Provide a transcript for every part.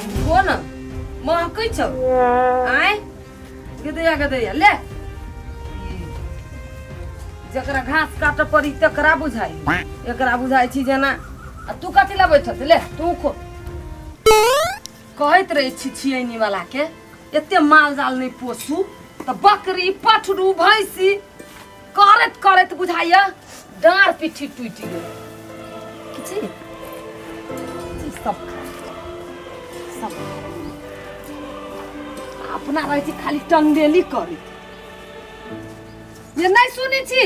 कोन महकै छ आय गदैया ले जकरा घास काट पड़ी तकरा बुझाई एकरा बुझाई छी जेना आ तू कथि ला बैठत ले तू खो कहत रहे छी छियनी वाला के एते माल जाल नहीं पोसू त बकरी पठरू भैंसी करत करत बुझाइया डार पिठी टूटी गेल किछि सब अपना रहे छी खाली टंगेली करी ये नहीं सुनी छी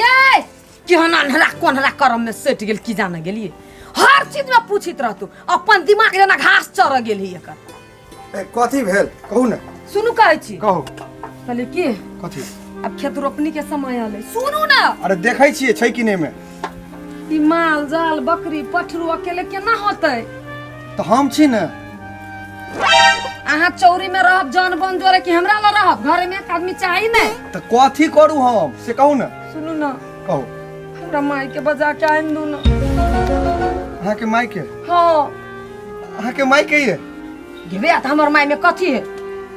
ये केहन अनहरा कोनहरा करम में सट गेल की जाने गेलिए हर चीज में पूछित रहतु अपन दिमाग जेना घास चर गेल ही एकर कथी भेल कहू ना सुनु कहै छी कहू कहले की कथी अब खेत रोपनी के समय आले सुनु ना अरे देखै छियै छै कि नहीं में ई माल जाल बकरी पठरू अकेले केना होतै तो हम छी ना अहाँ चौरी में रहब जान बन जोरे कि हमरा ल रहब घर में एक आदमी चाही नै तो कथी करू हम से कहू ना सुनु ना कहू हमरा माई के बजा के आइन दू ना अहाँ के माई के हां अहाँ के माई के ये गिबे त हमर माई में कथी है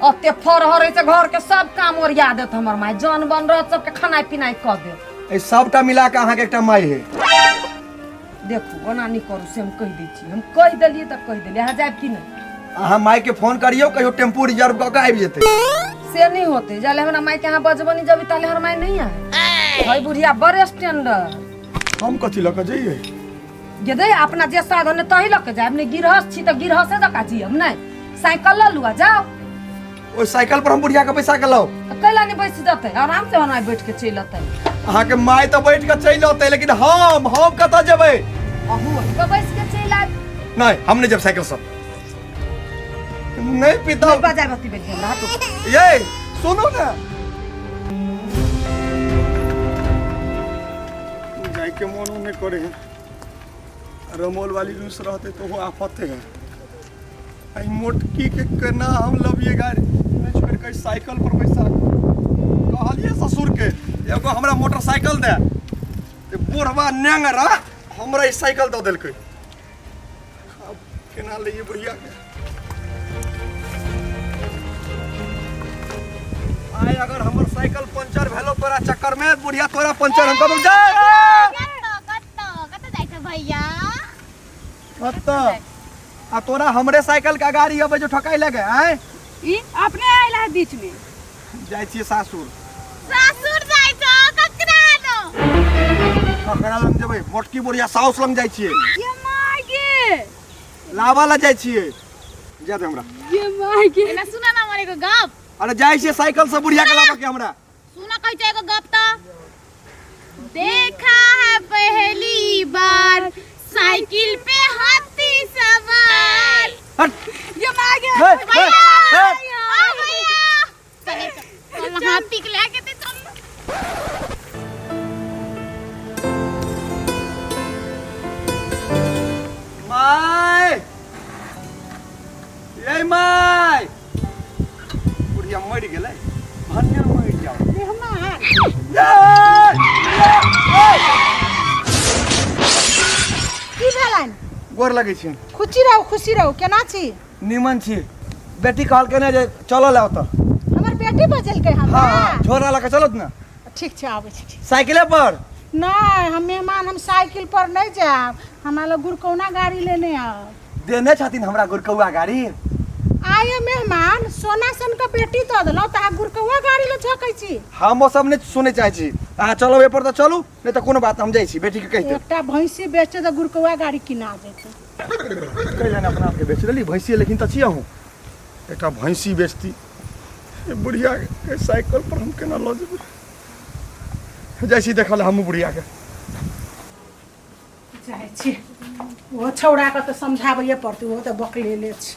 अते फरहर से घर के सब काम ओरिया देत हमर माई जान बन रह सब के खाना पीना क दे ए सबटा मिला के अहाँ के एकटा माई है देखू ओना नहीं करू से हम कह दै छी हम कह देलिए त कह देलिए अहाँ जाब कि नहीं अहाँ माई के फोन करियो कहियो टेम्पू रिजर्व क के आबि जेतै से नहीं होते जाले हमरा माई के यहाँ बजबनी जब ताले हमर माई नहीं आए भाई बुढ़िया बड़े स्टैंडर्ड हम कथी ल के जइए गे दे अपना जे साधन है तही लके जाब नहीं गिरहस छी त गिरहसे जका जियब नहीं साइकिल ल लुआ जाओ ओइ साइकिल पर हम बुढ़िया के पैसा के लाओ कैला नहीं बैठ जते आराम से हमरा बैठ के चल अते अहाँ के माई तो बैठ के चल अते लेकिन हम कत जेबै अहू तो बैठ के चल आब नहीं हम नहीं जब साइकिल सब नहीं पिता बजाय बत्ती बेच हमरा तो ये सुनो ना जाई के मन नहीं करे रमोल वाली रूस रहते तो वो आफत है आई मोटकी के केना हम लबिए गाड़ी नहीं छोड़ के साइकिल पर बैसा कहलिए ससुर के एगो हमरा मोटरसाइकिल दे ते बुढ़वा नेंगरा हमरा ई साइकिल दे देलकै अब केना लइए बुढ़िया के आई अगर हमर साइकिल पंचर भेलो तोरा चक्कर में बुढ़िया तोरा पंचर हम कब जा कत जाय छ भैया कत आ तोरा हमरे साइकिल का गाड़ी अब जो ठकाई लगे आए ई अपने आइला बीच में जाय छी सासुर जाय छ ककरा लंग जेबै मोटकी बुढ़िया साउस लंग जाय छियै ये माय गे लावा ला जाय छियै जा दे हमरा ये माय गे एना सुना ना हमरे को गप अरे जाय छियै साइकिल से बुढ़िया के लावा के हमरा सुना कहै छै एगो गप त देखा है पहली बार साइकिल पे हाथी सवार हट ये माय गे भैया चल हाथी के लेके ते चल माय ये माय बुढ़िया मर गेलै भन्ने मर जाओ रे हमार की भेलन गोर लगै छी खुशी रहू केना छी निमन छी बेटी कहल के ने जे चलल आउ त हमर बेटी बजलकै हमरा हां झोरा लके चलत ना ठीक छै आबै छी साइकिले पर नहीं हम मेहमान हम साइकिल पर नहीं जाब हमरा ल गुरकौना गाड़ी लेने आब देने छथिन हमरा गुरकौआ गाड़ी आये मेहमान सोना सन का बेटी तो दलो ता गुरकौआ गाड़ी ल झकै छी हम सब ने सुने चाहे छी अहाँ चलो ए पर त चलू नहीं त कोनो बात हम जाई छी बेटी के कहिते एकटा भैंसी बेचे त गुरकौआ गाड़ी किना जेतै कहले अपना आप के बेच लेली भैंसी लेकिन त छिया हूं एकटा भैंसी बेचती बुढ़िया के साइकिल पर हम केना ल जेबै जाई छी देखल हम बुढ़िया के जाय छी वो छौड़ा के तो समझाबैए पड़तै वो तो बकलेले छी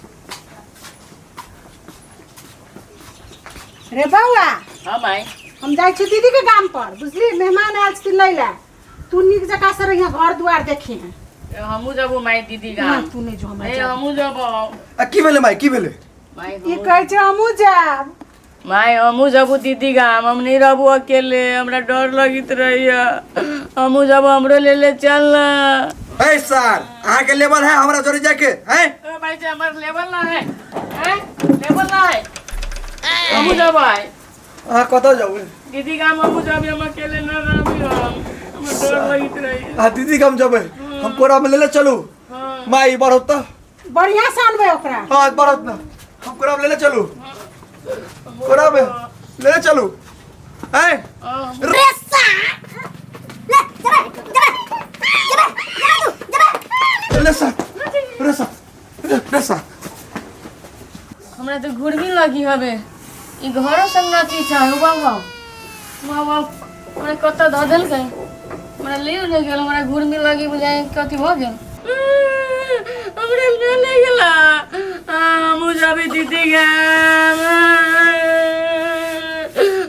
रे बौआ हाँ माई हम जाय छी दीदी के गाम पर बुझली मेहमान आयल छी लैला तू निक जका से रहिया घर दुआर देखी है हमू जबो माई दीदी ना गाम तू नहीं जो हम ए हमू जबो की भेले माई की भेले माई ई कहै छै हमहू जाब माई हमू जबो दीदी गाम हम नहीं रहबो अकेले हमरा डर लगित रहिया हमू जबो हमरो ले ले चल ना ए सर अहाँ के लेवल है हमरा जोड़ी जाके हैं ओ भाई जी हमार लेवल ना है हैं लेवल ना है हमू जा भाई अहाँ कतऽ जाऊ दीदी गाम हमू जाबी हम अकेले ना रहबी हम डर लगित रही आ दीदी कम जबै हम कोरा में ले चलू माई बढ़त त बढ़िया से अनबे ओकरा। हां बढ़त ना हम कोरा में ले चलू कोरा में ले चलू हैं हमरा तो घुरबी लगी हवे ई घरो संग चीज है बाबा बाबा हमरा कत ध देल गए हमरा ले गेल हमरा घुरबी लगी बुझाए कथि हो गेल हमरा ले गेला हम जाबे दीदी गा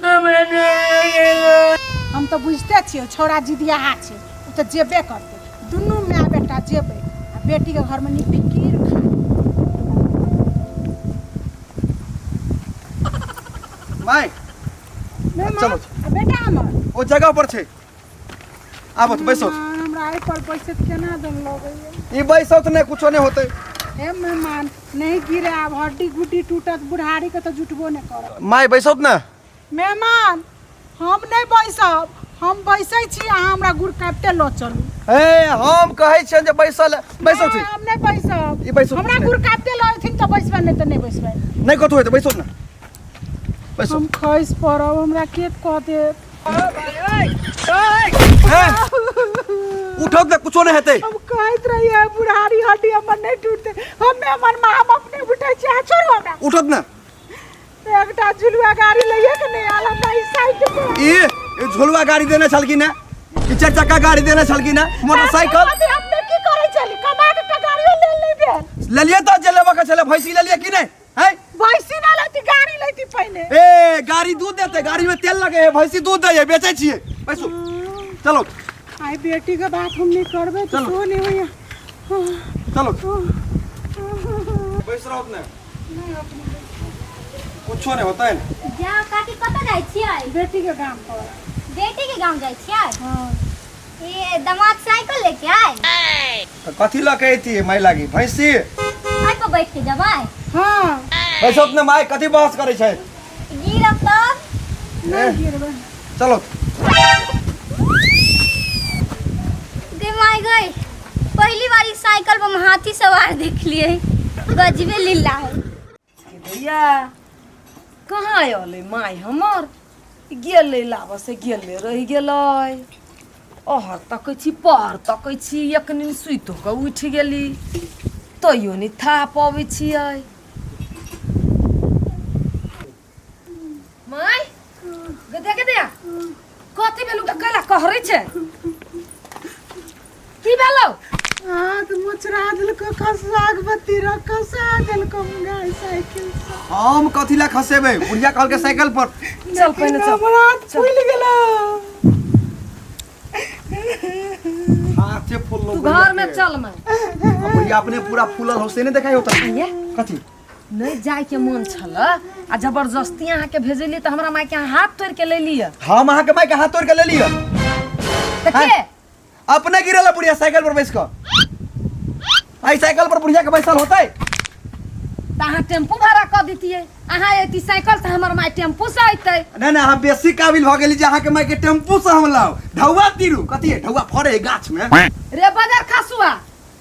हमरा ले गेल हम तो बुझते छियो छोरा जिदिया हा छै उ तो जेबे करते दुनू माय बेटा जेबे आ बेटी के घर में निफिकीर माई चलो बेटा हमर ओ जगह पर छे आबो तो बैसो हमरा आई पर पैसे केना दन लगैया ई बैसो त नहीं कुछो नहीं होते हे मेहमान नहीं गिरे अब हड्डी गुड्डी टूटत बुढ़ारी के तो जुटबो नहीं करब। माई बैसो ना मेहमान हम नहीं बैसब हम बैसै छी अहाँ हमरा गुड़ काटते लो चलू। ए हम कहै छियन जे बैसल बैसो छी हम नहीं बैसब ई बैसो हमरा गुड़ काटते लो थिन तो बैसबे नहीं तो नहीं बैसबे नहीं कतो होते बैसो ना बैसो हम खइस परब हमरा के कह दे उठो त कुछो नहीं हेते हम कहत रही है बुढ़ारी हड्डी हमर नहीं टूटते हम मेहमान में हम अपने उठै छी आ छोड़ो हमरा उठत ना एकटा झुलुआ गाड़ी लइए के नहीं आला नहीं साइड पे ई झोलवा गाड़ी देने छल की ना ई चार चक्का गाड़ी देने छल की ना मोटरसाइकिल हमने की करे चली कमा के तो गाड़ी ले लेबे ले लिए तो जलेबा का चले भैंसी ले लिए की नहीं है भैंसी ना लेती गाड़ी लेती पहले ए गाड़ी दूध देते गाड़ी में तेल लगे है भैंसी दूध दे बेचे छिए बैसो चलो आई बेटी के बात हम नहीं करबे तो सो नहीं होया चलो बैस रहो अपने कुछ नहीं होता है जा काकी कत जाय छियै बेटी के काम पर बेटी के गांव जाय छियै हां ए दामाद साइकिल लेके आए तो कथी लके थी माई लागी भैंसी आई पर बैठ के जबै हां बैसो अपने माई कथी बहस करे छै गिरब तब नहीं गिरबे चलो गे माय गई पहली बार साइकिल पर हाथी सवार देख लिए गजबे लीला है भैया कहाँ आयल माय हमर गेले लाबऽ से गेले रहि गेलै ओहर तकै छी पहर तकै छी एक दिन सुइतो के उठि गेली तैयो नहीं था पबै छियै माय गदे कथी भेलु के कैला कहरै छै की भेलौ हां तो मुचरा दिल को खसाग बत्ती रखसा दिल को गाय साइकिल से हम कथी ला खसेबे बुढ़िया कहल के साइकिल पर चल पहले चल हमरा फूल गेला हाथ से फूल तू घर में चल मैं बुढ़िया अपने पूरा फूलल हो से नहीं देखाई होता ये कथी नहीं जाए के मन छल आ जबरदस्ती अहाँ के भेजली तो हमरा माय के हाथ तोड़ के ले लिया हम अहाँ के माई के हाथ तोड़ के ले लिया तो के अपने गिरला बुढ़िया साइकिल पर बैस कर आई साइकिल पर बुढ़िया के बैसल होतै तो अहाँ टेम्पू भाड़ा कर देतिए अहाँ एती साइकिल से हमर माय टेम्पू से अइतै नहीं नहीं हम बेसी काबिल भ गेली जे अहाँ के माई के टेम्पू से हम लाओ ढौवा तीरू कथी है ढौवा फड़े गाछ में रे बाजार खसुआ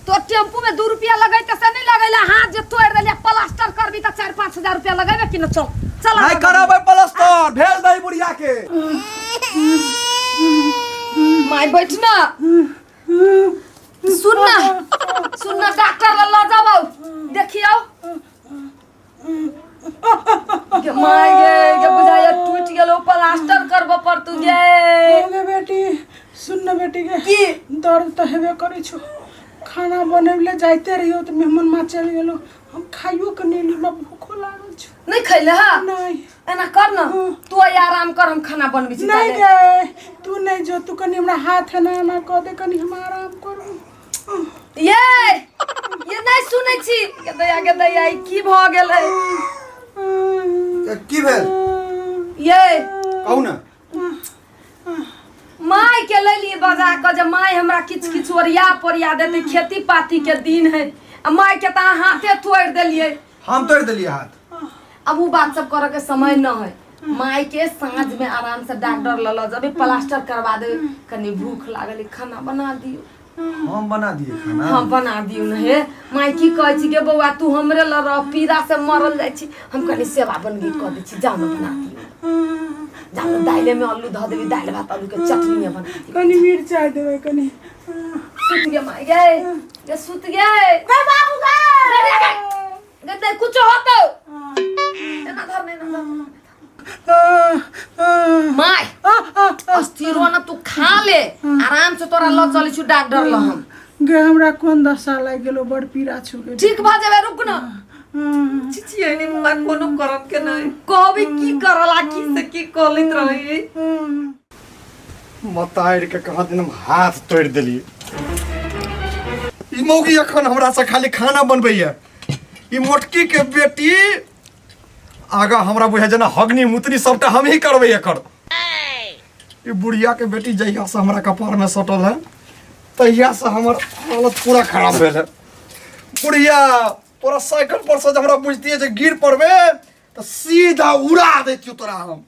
तो टेम्पू में 2 रुपया लगैते से नहीं लगैला हाथ जे तोड़ देलिया प्लास्टर करबी तो 4-5 हजार रुपया लगेबे कि न चल चल नहीं करबै प्लास्टर भेज दई बुढ़िया के माय बैठना सुनना डॉक्टर ला जाबो देखियो के माय गे बुझाया टूट गेलो प्लास्टर करबो पर तू गे गे बेटी सुन न बेटी के की दर्द तो हेबे करै छो खाना बनैले जाइते रहियो तो मेहमान मा चल गेलो हम खाइयो के नहीं ली भूखो लागल छो नहीं खैले हा नहीं एना कर न तू आराम कर हम खाना बनबी छी नहीं गे तू नहीं जो तू कनी हमरा हाथ है ना कह दे कनी हम आराम करू ये नहीं सुनै छी के दया की भ गेलै की भेल ये कहू ना माय के ले लिए बजा कर जब माय हमरा किछ किछ ओरिया पोरिया देते खेती पाती के दिन है आ माय के ता हाथे तोड़ देलिए हम तोड़ देलिए हाथ अब वो बात सब करे के समय न है माय के सांझ में आराम से डॉक्टर ल ल जब प्लास्टर करवा दे कनी भूख लागल खाना बना दियो हम बना दिए खाना हाँ बना दियो न हे माय की कहै छी गे बौआ तू हमरे ल रह पीड़ा से मरल जाय छी हम कनी सेवा बनगी क दै छी जानो बना दियो जानो दाइले में आलू ध देबी दाइल भात आलू के चटनी बना दियो कनी मिर्चाई देबै कनी सुत गे माय गे सुत गे बाबू गे दे कुछ होतो एना धर नहीं माय अस्थिरो न तू खा ले आराम से तोरा ल चली छु डॉक्टर ल हम गे हमरा कोन दशा लाग गेलो बड़ पीड़ा छु गे ठीक भ जाबे रुक न चिची एनी मुआ कोनो करत के नहीं कहबी की करला की से की कलित रही मताइर के कहा दिन हम हाथ तोड़ देलिए ई मौगी अखन हमरा से खाली खाना बनबैया ई मोटकी के बेटी आगा हमरा बुझे जना हगनी मुतनी सबटा हम ही करबै एकर ई बुढ़िया के बेटी जहिया से हमरा कपार में सटल है तहिया से हमर हालत पूरा खराब भेल है बुढ़िया तोरा साइकिल पर से हमरा बुझतिए जे गिर पड़बे तो सीधा उड़ा देतियो तोरा हम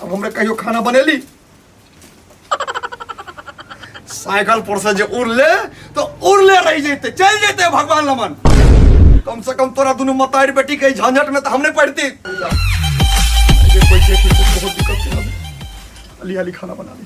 अब हमरे कहियो खाना बनेली साइकिल पर से जो उड़ले तो उड़ले रह जेते चल जेते भगवान लमन कम से कम तोरा दोनों मतारी बेटी के झंझट में तो हमने पड़ती बहुत दिक्कत अली खाना बना ली